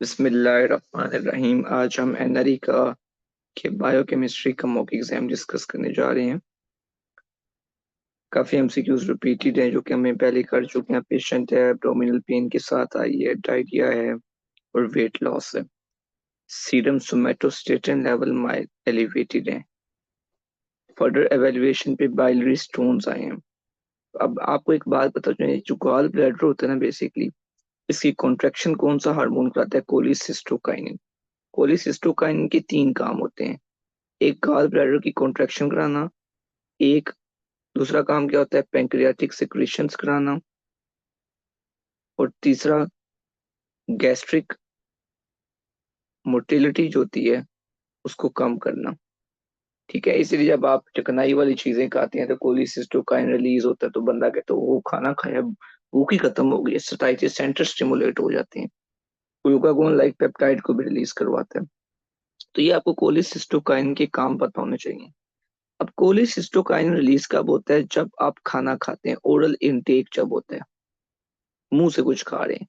बिस्मिल्लाहिर्रहमानिर्रहीम। आज हम एनआरई का के बायोकेमिस्ट्री का मॉक एग्जाम डिस्कस करने जा रहे हैं। काफ़ी एमसीक्यूज रिपीटेड हैं जो कि हमें पहले कर चुके हैं। पेशेंट है, एब्डोमिनल पेन के साथ आई है, डायरिया है और वेट लॉस है। Serum somatostatin level mile elevated है। फर्दर एवेल्युएशन पे बाइलरी स्टोन्स आए हैं। अब आपको एक बात बता दें, जो गॉल ब्लैडर होता है ना, बेसिकली इसकी कॉन्ट्रैक्शन कौन सा हार्मोन कराता है? कोलिसिस्टोकाइनिन। कोलिसिस्टोकाइनिन के 3 काम होते हैं। एक गॉल ब्लैडर की कॉन्ट्रैक्शन कराना, एक दूसरा काम क्या होता है, पैंक्रियाटिक सिक्रीशंस कराना, और तीसरा गैस्ट्रिक मोटिलिटी जो होती है उसको कम करना। ठीक है, इसलिए जब आप चिकनाई वाली चीजें खाते हैं तो कोलिसिस्टोकाइन रिलीज होता है, तो बंदा कहता है वो खाना खाया, भूख ही खत्म हो गई, सटाइटिस सेंटर स्टिमुलेट हो जाते हैं। ग्लूकागोन लाइक पेप्टाइड को भी रिलीज करवाता है। तो ये आपको कोलिसिस्टोकाइन के काम पता होने चाहिए। अब कोलिसिस्टोकाइन रिलीज कब होता है? जब आप खाना खाते हैं, ओरल इनटेक जब होता है, मुंह से कुछ खा रहे हैं।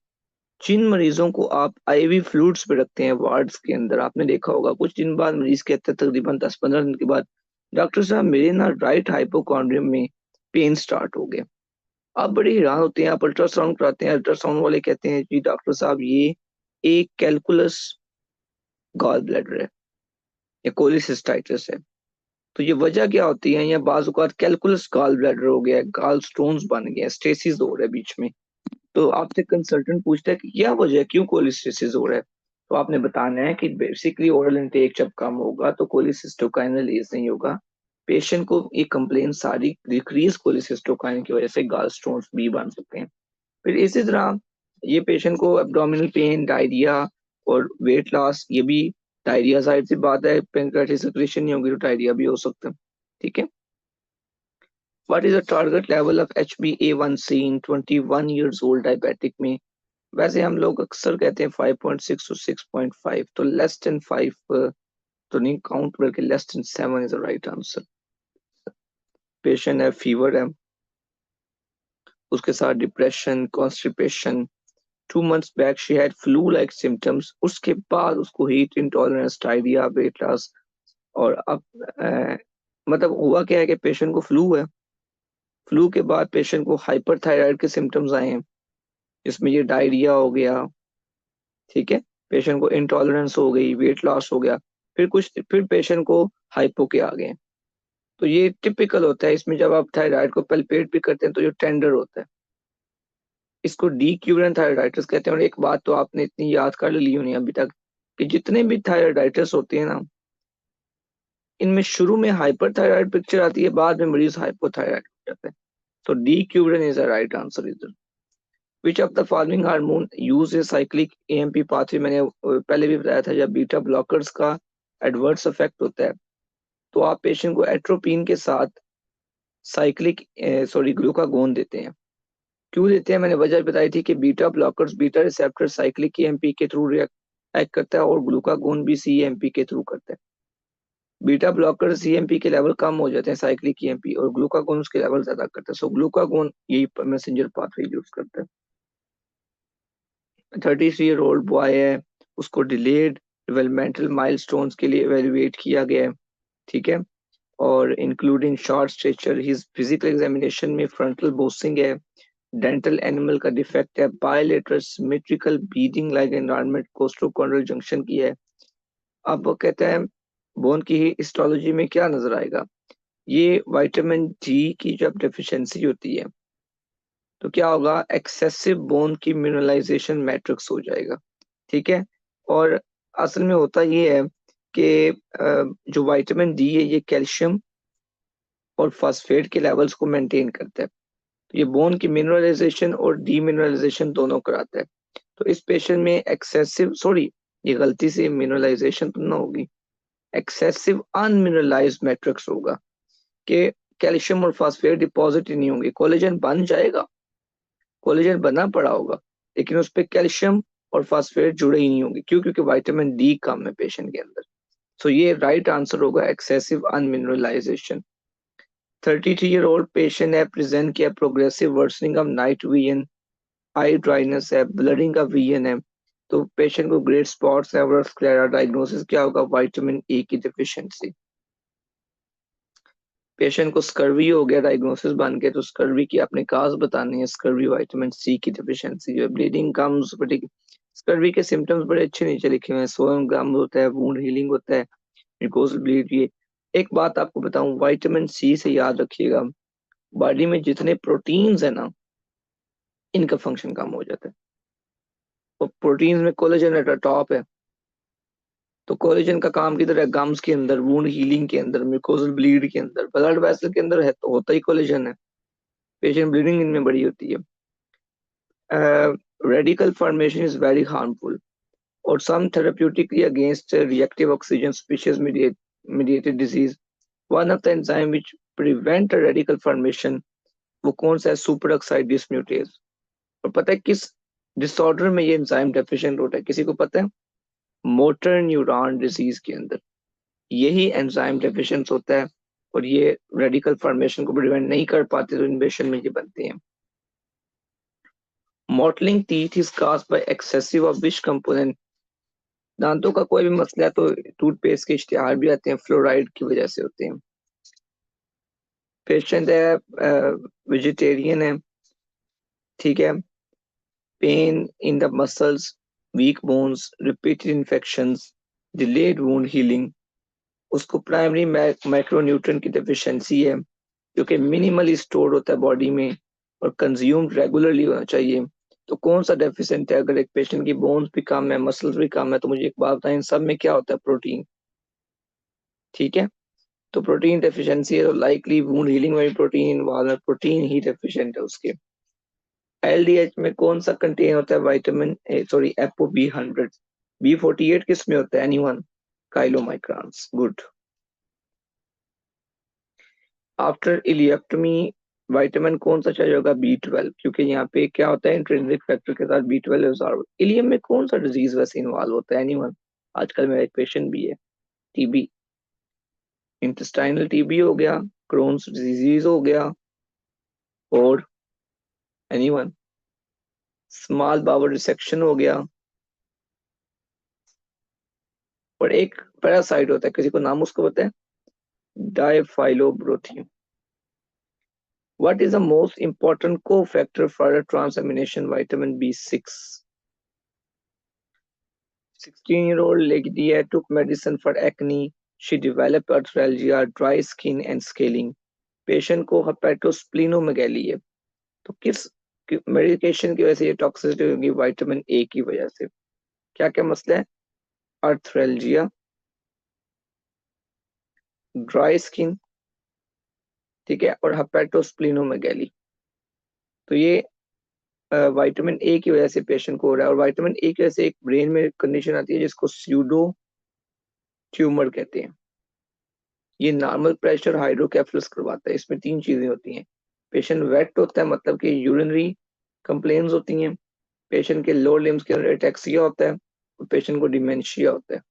जिन मरीजों को आप आईवी फ्लूइड्स पे रखते हैं वार्ड्स के अंदर, आपने देखा होगा कुछ दिन बाद मरीज कहते हैं, तकरीबन 10-15 दिन के बाद, डॉक्टर साहब मेरे ना राइट हाइपोकॉन्ड्रियम में पेन स्टार्ट हो गया। आप बड़े हैरान होते हैं, आप अल्ट्रासाउंड कराते हैं, अल्ट्रासाउंड वाले कहते हैं जी डॉक्टर साहब ये एक कैलकुलस गॉल ब्लैडर है या कोलिसिस्टाइटिस है। तो ये वजह क्या होती है? या बाज़ औक़ात कैलकुलस गॉल ब्लैडर हो गया है, गॉल स्टोन्स बन गए, स्टेसिस हो रहा है बीच में। तो आपसे कंसल्टेंट पूछता है कि क्या वजह है, क्यों कोलिसिस्टिस हो रहा है? तो आपने बताना है कि बेसिकली ओरल इनटेक जब कम होगा तो कोलिसिस्टोकाइन रिलीज नहीं होगा। पेशेंट को ये कंप्लेन सारी डिक्रीज कोलिसिस्टोकाइन की वजह से गॉल स्टोन्स भी बन सकते हैं। फिर इसी तरह ये पेशेंट को एब्डोमिनल पेन, डायरिया और वेट लॉस, ये भी डायरिया जाहिर सी बात है, पैंक्रियाटिक सिक्रीशन नहीं होगी तो डायरिया भी हो सकता है। ठीक है। What is the target level of HbA1c in 21 years old diabetic में? वैसे हम लोग अक्सर कहते हैं 5.6 to 6.5, तो लेस देन 5 तो नहीं काउंट, बल्कि less than 7 is the right answer. Patient है, फीवर है, उसके साथ depression, constipation. 2 months back she had flu like symptoms, उसके बाद उसको heat intolerance, diarrhoea, weight loss. और अब मतलब हुआ क्या है कि पेशेंट को फ्लू है, फ्लू के बाद पेशेंट को हाइपरथायराइड के सिम्टम्स आए हैं, जिसमें ये डायरिया हो गया। ठीक है, पेशेंट को इंटॉलरेंस हो गई, वेट लॉस हो गया, फिर पेशेंट को हाइपो के आ गए। तो ये टिपिकल होता है। इसमें जब आप थायराइड को पल्पेट भी करते हैं तो ये टेंडर होता है, इसको डीक्यूबिन थायराइडाइटिस कहते हैं। और एक बात तो आपने इतनी याद कर ली होनी अभी तक, कि जितने भी थायराइडाइटिस होते हैं ना, इनमें शुरू में हाइपरथायराइड पिक्चर आती है, बाद में मरीज हाइपोथायराइड हो जाता है। तो डीक्यूबिन इज द राइट आंसर इधर। विच of the following hormone use a cyclic AMP pathway? मैंने पहले भी बताया था, जब बीटा ब्लॉकर्स का एडवर्स इफेक्ट होता है तो आप पेशेंट को एट्रोपिन के साथ साइक्लिक ग्लूकागोन देते हैं। क्यों देते हैं? मैंने वजह बताई थी कि beta blockers beta receptor cyclic EMP के थ्रू एक्ट करता है, और ग्लूकागोन भी सीएमपी के थ्रू करता है। बीटा ब्लॉकर सीएमपी के लेवल कम हो जाते हैं साइक्लिक ईएमपी, और ग्लूकागोन उसके लेवल ज्यादा करता है। सो ग्लूकागोन यही मैसेंजर पाथवे यूज करता है। 33-year-old बॉय है, उसको डिलेड डेवलपमेंटल माइलस्टोन्स के लिए एवेल्युएट किया गया है। ठीक है, और including short stature, his physical examination में फ्रंटल बोसिंग है, डेंटल एनिमल का डिफेक्ट है, bilateral symmetrical beading like environment costochondral junction की है। अब वो कहते हैं बोन की हिस्टोलॉजी में क्या नजर आएगा? ये विटामिन डी की जब डेफिशिएंसी होती है तो क्या होगा? एक्सेसिव बोन की मिनरलाइजेशन मैट्रिक्स हो जाएगा। ठीक है, और असल में होता ये है कि जो विटामिन डी है ये कैल्शियम और फास्फेट के लेवल्स को मेंटेन करता है। तो ये बोन की मिनरलाइजेशन और डीमिनरलाइजेशन दोनों कराता है। तो इस पेशेंट में एक्सेसिव, सॉरी ये गलती से मिनरलाइजेशन तो ना होगी, एक्सेसिव अनमिनरलाइज्ड मैट्रिक्स होगा, कि कैल्शियम और फास्फेट डिपॉजिट ही नहीं होंगे। कोलेजन बन जाएगा, कोलेजन बना पड़ा होगा, लेकिन उस पर कैल्शियम और फास्फेट जुड़े ही नहीं होंगे। क्यों? क्योंकि विटामिन डी कम है पेशेंट के अंदर। सो ये राइट आंसर होगा, एक्सेसिव अनमिनरलाइजेशन। 33-year-old पेशेंट है, प्रेजेंट किया progressive worsening of night vision, I dryness है, ब्लरिंग का विजन है, तो पेशेंट को ग्रे स्पॉट्स एवरा स्क्लेरा डायग्नोसिस क्या होगा? विटामिन ए की डिफिशियंसी। पेशेंट को स्कर्वी हो गया डायग्नोसिस बन के, तो स्कर्वी की आपने काज बतानी है। स्कर्वी विटामिन सी की डिफिशियंसी जो है, ब्लीडिंग कम्स, स्कर्वी के सिम्टम्स बड़े अच्छे नीचे लिखे हुए हैं। सोयम गम होता है, वुंड हीलिंग होता है, म्यूकोसल ब्लीड। ये एक बात आपको बताऊं, विटामिन सी से याद रखिएगा, बॉडी में जितने प्रोटीन्स है ना, इनका फंक्शन कम हो जाता है। और प्रोटीन्स में कोलेजन एट टॉप है। तो कोलेजन का काम किधर है? गम्स के अंदर, वुंड हीलिंग के अंदर, म्यूकोसल ब्लीड के अंदर, ब्लड वेसल के अंदर है तो होता ही कोलेजन है। पेशेंट ब्लीडिंग इनमें बड़ी होती है। Radical formation is very harmful और some therapeutically against reactive oxygen species mediated disease. One of the enzyme which prevent a radical formation, वो कौन सा है? Super oxide dismutase. और पता है किस डिसऑर्डर में ये एंजाइम डेफिशिएंट होता है? किसी को पता है? मोटर न्यूरॉन डिजीज के अंदर यही एंजाइम डेफिशिएंट होता है और ये रेडिकल फॉर्मेशन को प्रिवेंट नहीं कर पाते, तो इन्वेशन में ये बनते हैं। Mottling teeth is caused by excessive of which component? दांतों का कोई भी मसला है तो टूथपेस्ट के इश्तिहार भी आते हैं, फ्लोराइड की वजह से होते हैं। पेशेंट है वेजिटेरियन है, ठीक है, pain in the muscles, weak bones, repeated infections, delayed wound healing, उसको प्राइमरी माइक्रोन्यूट्रिएंट की डेफिशिएंसी है जो कि मिनिमली स्टोर होता है बॉडी में और कंज्यूम्ड रेगुलरली होना चाहिए। तो कौन सा डेफिशिएंट है? अगर एक पेशेंट की बोन्स भी कम है, मसल्स भी कम है, तो मुझे एक बात बताएं, इन सब में क्या होता है? प्रोटीन। ठीक है, तो प्रोटीन डेफिशिएंसी है तो लाइकली वुंड हीलिंग में भी प्रोटीन इन्वॉल्व है, प्रोटीन ही डेफिशिएंट है उसके। एलडीएच में कौन सा कंटेन होता है? Vitamin sorry apo बी100। बी48 किस में होता है? एनीवन? काइलोमाइक्रॉन्स। गुड। आफ्टर इलिएक्टोमी विटामिन कौन सा चाहिए होगा? बी12, क्योंकि यहाँ पे क्या होता है? इंट्रिंसिक फैक्टर के साथ बी12 एब्सॉर्ब। इलियम में कौन सा डिजीज वैसे इन्वॉल्व होता है? एनीवन? आजकल मेरा एक पेशेंट भी है, टीबी, इंटेस्टाइनल टीबी हो गया, क्रोन्स डिजीज हो गया, और एनीवन? स्मॉल बाउल डिसेक्शन हो गया, और एक पैरासाइट होता है, किसी को नाम उसको पता है? डायफाइलोब्रोथियम। What is the most important cofactor for a transamination vitamin B6? 16-year-old lady took medicine for acne. She developed arthralgia, dry skin and scaling. Patient को हेपेटोस्प्लिनोमेगैली है, तो किस मेडिकेशन की वजह से ये टॉक्सिसिटी होगी? विटामिन ए की वजह से। क्या क्या मसला है? आर्थ्रेल्जिया, ड्राई स्किन, ठीक है, और हेपेटोस्प्लिनोमेगैली। तो ये विटामिन ए की वजह से पेशेंट को हो रहा है। और विटामिन ए की वजह से एक ब्रेन में कंडीशन आती है जिसको स्यूडो ट्यूमर कहते हैं। ये नॉर्मल प्रेशर हाइड्रोकेफलस करवाता है। इसमें तीन चीजें होती हैं। पेशेंट वेट होता है, मतलब कि यूरिनरी कंप्लेन्स होती हैं। पेशेंट के लोअर लिम्स के अंदर एटेक्सिया होता है और पेशेंट को डिमेंशिया होता है।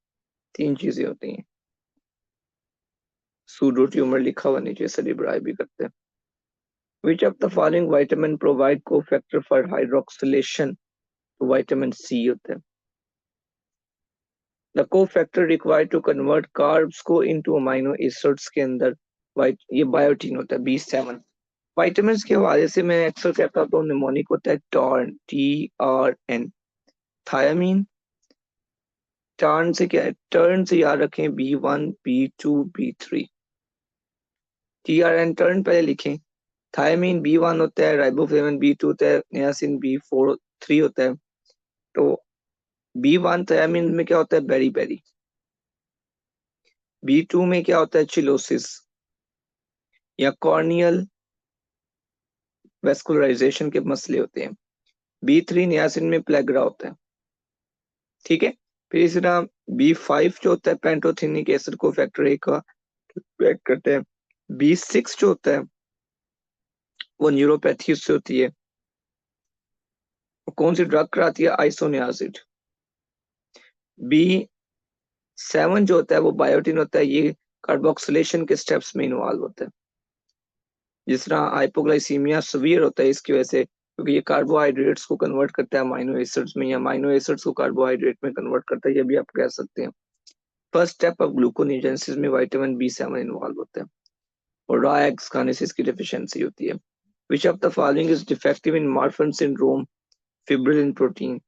तीन चीजें होती हैं। सूडो ट्यूमर लिखा हुआ नीचे, सेरिब्राई भी करते हैं। Which of the following vitamin provide cofactor for hydroxylation? तो विटामिन सी होता है। The cofactor required to convert carbs को into amino acids के अंदर ये बायोटीन होता है, B7। विटामिन के हवाले से मैं अक्सर कहता हूँ, निमोनिक होता है टॉर्न, TRN। थायामीन, टर्न से क्या है? टर्न से याद रखें B1, B2, B3। TRN turn पहले लिखें। थायामीन B1 होता है, राइबोफ्लेविन B2 होता है, नियासिन B4 3 होता है। तो B1 थायामीन में क्या होता है? Berry berry. B2 में क्या होता है? चिलोसिस या कॉर्नियल वेस्कुलराइजेशन के मसले होते हैं। B3 नियासिन में प्लेग्रा होता है, ठीक है। फिर इसी तरह B5 जो होता है पेंटोथेनिक एसिड को फैक्टर ए का पैक करते हैं। B6 जो होता है वो न्यूरोपैथी से होती है। कौन सी ड्रग कराती है? आइसोनियाजिड। B7 जो होता है वो बायोटिन होता है, ये कार्बोक्सिलेशन के स्टेप्स में इन्वॉल्व होता है। जिस तरह हाइपोग्लाइसीमिया सीवियर होता है, इसकी वजह से क्योंकि ये कार्बोहाइड्रेट्स को कन्वर्ट करता है अमाइनो एसिड्स में, या अमाइनो एसिड्स को कार्बोहाइड्रेट में कन्वर्ट करता है, ये भी आप कह सकते हैं। फर्स्ट स्टेप ऑफ ग्लूकोनेजेंसिस में विटामिन B7 इन्वॉल्व होता है, और रॉ एग्स खाने से इसकी डेफिशिएंसी होती है। Which of the following is defective in Marfan syndrome, fibrillin protein?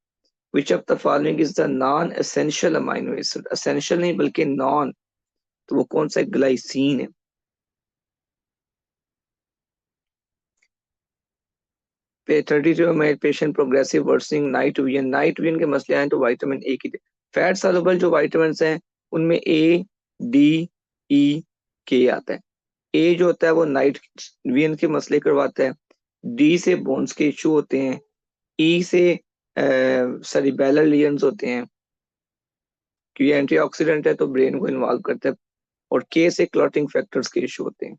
Which of the following is the non essential amino acid? Essential नहीं बल्कि नॉन, तो वो कौन सा? ग्लाइसिन है। पे 32 में patient progressive worsening night vision. Night vision के मसले आए तो विटामिन ए की फैट सॉल्युबल जो विटामिन हैं उनमें ए, डी, ई, के आता है। ए जो होता है वो नाइट विजन के मसले करवाता है, डी से बोन्स के इशू होते हैं, ई से सेरिबेलर लीजन्स होते हैं क्योंकि एंटीऑक्सीडेंट है तो ब्रेन को इन्वॉल्व करता है, और के से क्लॉटिंग फैक्टर्स के इशू होते हैं।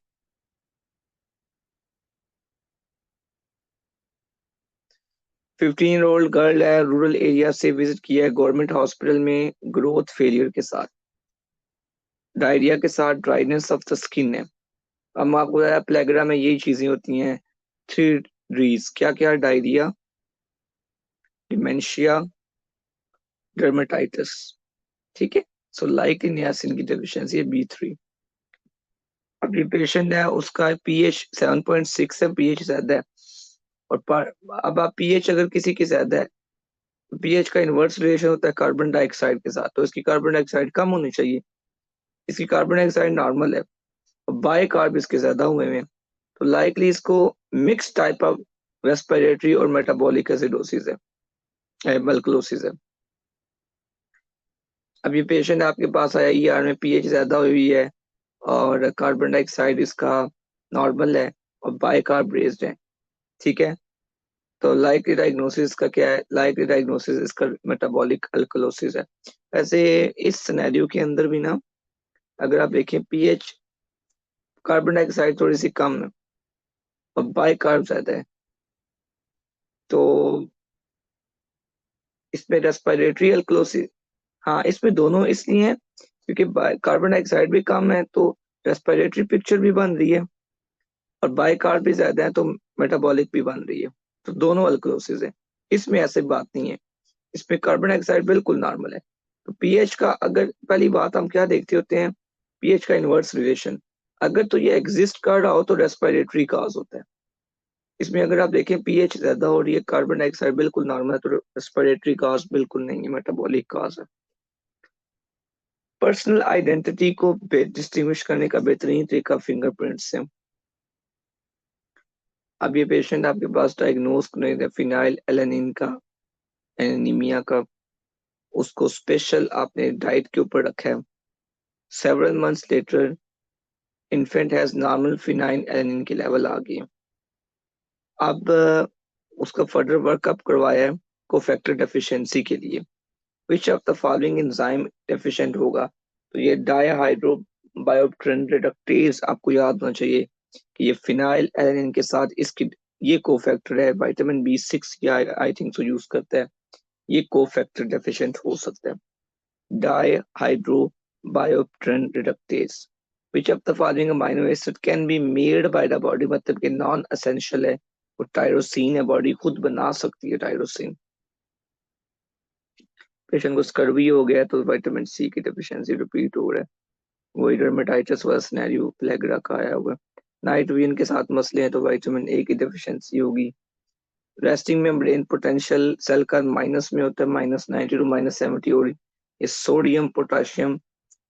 15-year-old गर्ल है, रूरल एरिया से विजिट किया है गवर्नमेंट हॉस्पिटल में ग्रोथ फेलियर के साथ, डायरिया के साथ, ड्राइनेस ऑफ द स्किन है। अब आपको बताया प्लेगरा में यही चीजें होती हैं, 3 Ds क्या क्या? Diarrhoea, dementia, dermatitis. ठीक है, सो लाइक नियासिन की डेफिशिएंसी है B3। अब ये पेशेंट है उसका पीएच 7.6 है, पीएच ज्यादा है, और अब आप पीएच अगर किसी की ज्यादा है, पीएच का इनवर्स रिलेशन होता है कार्बन डाइऑक्साइड के साथ, तो इसकी कार्बन डाइऑक्साइड कम होनी चाहिए, इसकी कार्बन डाइऑक्साइड नॉर्मल है, बाय कार्ब इसके ज्यादा हुए हैं, तो लाइकली इसको मिक्स टाइप ऑफ रेस्पिरेटरी और मेटाबॉलिक एसिडोसिस है, बल्कलोसिस है। अब ये पेशेंट आपके पास आया ईआर में, पीएच ज्यादा हुई है और कार्बन डाइऑक्साइड इसका नॉर्मल है और बाय कार्ब रेज्ड है। ठीक है, तो लाइकली डायग्नोसिस का क्या है? लाइकली डायग्नोसिस इसका मेटाबॉलिक अल्कलोसिस है। वैसे इस सिनेरियो के अंदर भी ना, अगर आप देखें पीएच, कार्बन डाइऑक्साइड थोड़ी सी कम है और बाय कार्ब ज्यादा है, तो इसमें रेस्पिरेटरी अल्कलोसिस, हाँ इसमें दोनों इसलिए हैं क्योंकि कार्बन डाइऑक्साइड भी कम है तो रेस्पिरेटरी पिक्चर भी बन रही है, और बाय कार्ब भी ज्यादा है तो मेटाबॉलिक भी बन रही है, तो दोनों अल्कलोसिस है। इसमें ऐसे बात नहीं है, इसमें कार्बन डाइऑक्साइड बिल्कुल नॉर्मल है। तो पीएच का, अगर पहली बात हम क्या देखते होते हैं, पीएच का इनवर्स रिलेशन, अगर तो ये एग्जिस्ट कर रहा हो तो रेस्पिरेटरी काज होता है। इसमें अगर आप देखें पीएच ज्यादा हो रही है, कार्बन डाइऑक्साइड बिल्कुल नॉर्मल है, तो रेस्पिरेटरी काज बिल्कुल नहीं है, मेटाबॉलिक काज है। पर्सनल आइडेंटिटी को डिस्टिंग्विश करने का बेहतरीन तरीका फिंगरप्रिंट से। अब ये पेशेंट आपके पास डायग्नोज करने फिनाइल एलेनिन का, एनीमिया का, उसको स्पेशल आपने डाइट के ऊपर रखा है। Several months later infant has normal phenyl alanine की लेवल आ गई है। अब उसका फर्दर वर्कअप करवाया है कोफैक्टर डेफिशिएंसी के लिए। विच of the following enzyme deficient होगा? तो ये डायहाइड्रो बायोप्ट्रिन रिडक्टेज आपको याद होना चाहिए कि ये फिनाइल एलेनिन के साथ इसकी, ये कोफैक्टर है, विटामिन B6 या आई थिंक सो यूज करता है, ये कोफैक्टर डेफिशिएंट हो सकता है, dihydrobiopterin reductase। Which of the following amino acid can be made by the body? मतलब कि नॉन असेंशियल है, और टायरोसिन है, बॉडी खुद बना सकती है टायरोसिन। पेशेंट को स्कर्वी हो गया तो विटामिन C की डेफिशिएंसी रिपीट हो रहा है, वही डर्मेटाइटिस वाला सिनेरियो प्लेगरा का आया हुआ है। नाइट विजन के साथ मसले हैं तो विटामिन A की डेफिशिएंसी होगी। रेस्टिंग मेम्ब्रेन पोटेंशियल सेल का माइनस में होता है, -90 to -70, और ये सोडियम पोटाशियम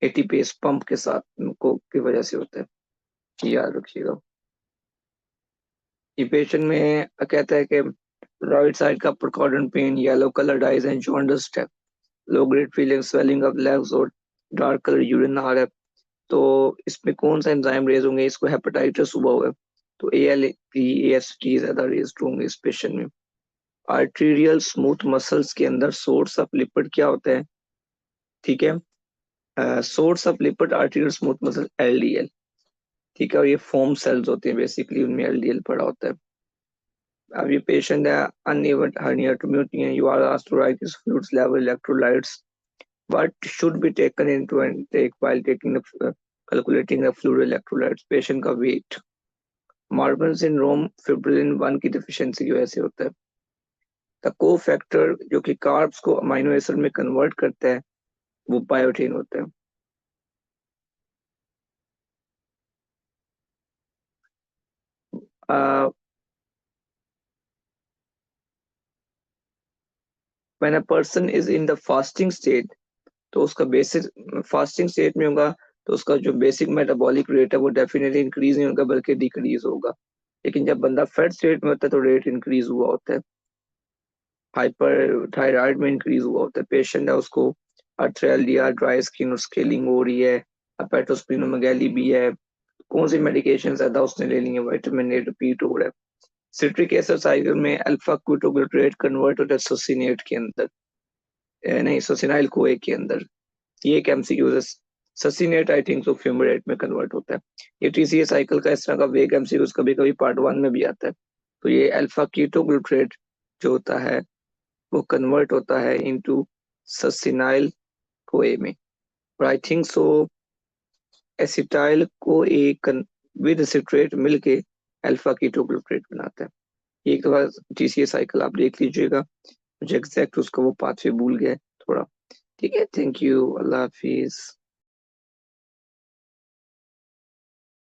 एटीपेस पंप के साथ को की वजह से होता है, याद रखिएगा। ये पेशेंट में कहता है कि राइट साइड का प्रोकॉर्डेंट pain, yellow colour eyes and jaundiced है, low grade feeling, swelling of legs और डार्क कलर यूरिन आ रहा है, तो इसमें कौन सा एंजाइम रेज होंगे? इसको हेपेटाइटिस हुआ हुआ है तो ALP AST ज्यादा रेज्ड होंगे इस पेशेंट में। आर्टीरियल स्मूथ मसल्स के अंदर सोर्स ऑफ लिपिड क्या होता है? ठीक है, source of lipid arterial smooth muscle LDL। ठीक है, और ये फोम सेल्स होते हैं बेसिकली, उनमें LDL पड़ा होता है। अब ये पेशेंट है uneven herniatomia, you are asked to write his fluids level, electrolytes, what should be taken into intake while taking the calculating the fluid electrolytes? Patient का वेट, मार्बन सिंड्रोम फिब्रिलिन 1 की डिफिशियंसी की वजह से होता है। द को फैक्टर जो कि कार्ब्स को अमाइनो एसिड में कन्वर्ट करता है वो बायोटिन होता है। When a person is in the fasting state, तो उसका बेसिक फास्टिंग स्टेट में होगा तो उसका जो बेसिक मेटाबॉलिक रेट है वो डेफिनेटली इंक्रीज नहीं होगा बल्कि डिक्रीज होगा। लेकिन जब बंदा फेट स्टेट में होता है तो रेट इंक्रीज हुआ होता है। हाइपर थायराइड में इंक्रीज हुआ होता है। पेशेंट है उसको अर्थ्राल्डिया, ड्राई स्किन और स्केलिंग हो रही है, हेपेटोस्प्लिनोमेगाली भी है, कौन सी मेडिकेशन ज्यादा उसने ले ली है, विटामिन ए रिपीट हो रहा है। सिट्रिक एसिड साइकिल में अल्फा क्यूटोग्लूटारेट कन्वर्ट होता है सोसिनेट के अंदर, नहीं सोसिनाइल कोए के अंदर। ये एक एमसीक्यू है। ससिनेट आई थिंक सो फ्यूमेरेट में कन्वर्ट होता है। ये टीसीए साइकिल का इस तरह का वेग एमसीक्यू कभी कभी पार्ट 1 में भी आता है। तो ये अल्फा कीटोग्लूटारेट जो होता है वो कन्वर्ट होता है इनटू ससिनाइल कोए में। और I think so acetyl co एक विद सिट्रेट मिलके अल्फा कीटोग्लूटारेट बनाता है। एक बार टीसीए साइकिल आप देख लीजिएगा, मुझे एग्जैक्ट उसका वो पाथवे भूल गया है थोड़ा। ठीक है, थैंक यू, अल्लाह हाफिज।